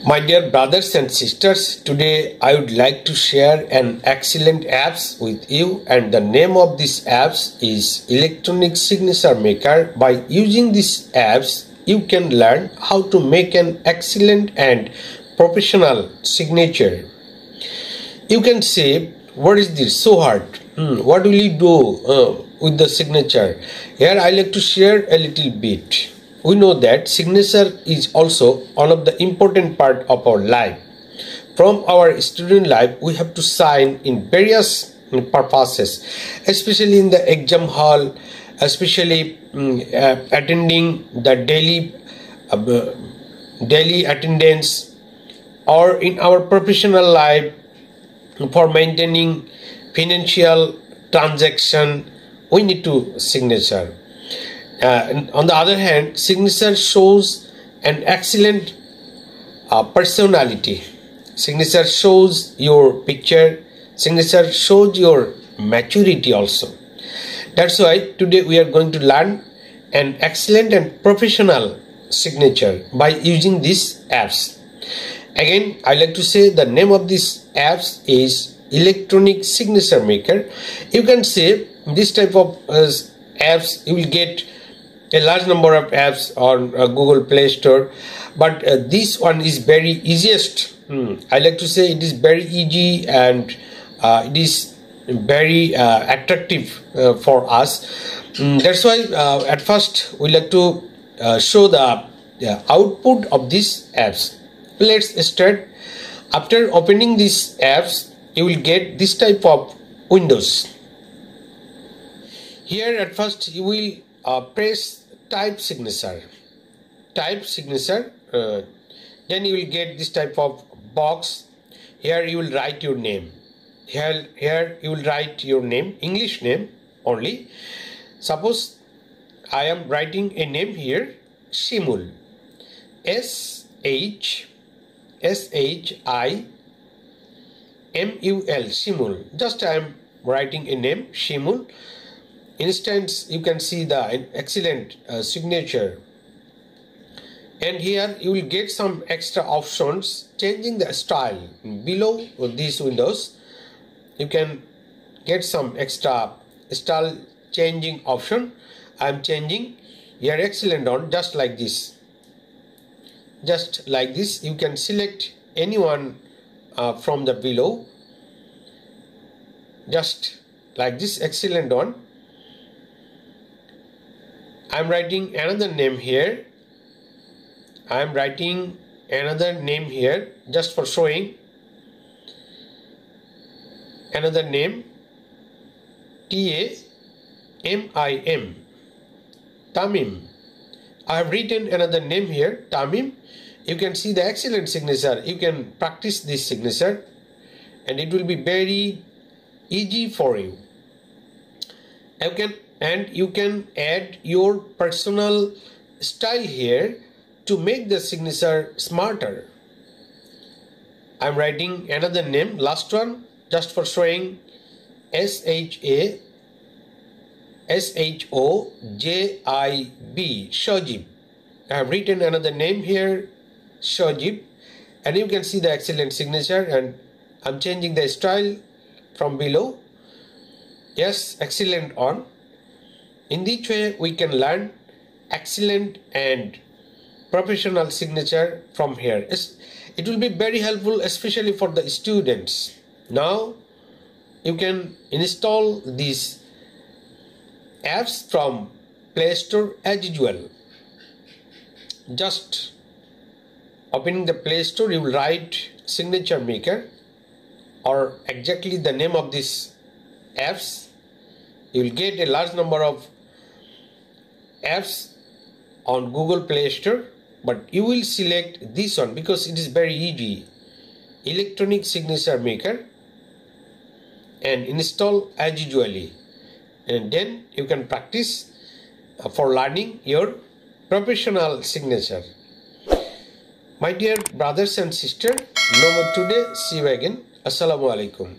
My dear brothers and sisters, today I would like to share an excellent apps with you, and the name of this apps is Electronic Signature Maker. By using this apps, you can learn how to make an excellent and professional signature. You can say, what is this so hard? What will you do with the signature? Here I like to share a little bit. We know that signature is also one of the important part of our life. From our student life, we have to sign in various purposes, especially in the exam hall, especially attending the daily attendance, or in our professional life for maintaining financial transaction. We need to signature. On the other hand, signature shows an excellent personality. Signature shows your picture. Signature shows your maturity also. That's why today we are going to learn an excellent and professional signature by using these apps. Again, I like to say the name of this apps is Electronic Signature Maker. You can say this type of apps you will get a large number of apps on Google Play Store, but this one is very easiest. I like to say it is very easy and it is very attractive for us. That's why at first we like to show the output of these apps. Let's start. After opening these apps, you will get this type of windows. Here at first you will press type signature, then you will get this type of box. Here you will write your name. Here you will write your name, English name only. Suppose I am writing a name here, Shimul, SHIMUL, Shimul. Just I am writing a name, Shimul. Instance, you can see the excellent signature, and here you will get some extra options changing the style. Below these windows you can get some extra style changing option. I am changing here excellent on just like this. You can select anyone from the below, just like this, excellent on. I am writing another name here. Just for showing. Another name, TAMIM, Tamim. I have written another name here, Tamim. You can see the excellent signature. You can practice this signature and it will be very easy for you. You can add your personal style here to make the signature smarter. I'm writing another name, last one, just for showing, SHOJIB, Shojib. I have written another name here, Shojib, and you can see the excellent signature, and I'm changing the style from below. Yes, excellent on. In this way, we can learn excellent and professional signature from here. It will be very helpful, especially for the students. Now, you can install these apps from Play Store as usual. Just opening the Play Store, you will write Signature Maker or exactly the name of this apps. You will get a large number of apps on Google Play Store, but you will select this one because it is very easy, Electronic Signature Maker, and install as usually, and then you can practice for learning your professional signature. My dear brothers and sisters, no more today. See you again. Assalamu alaikum.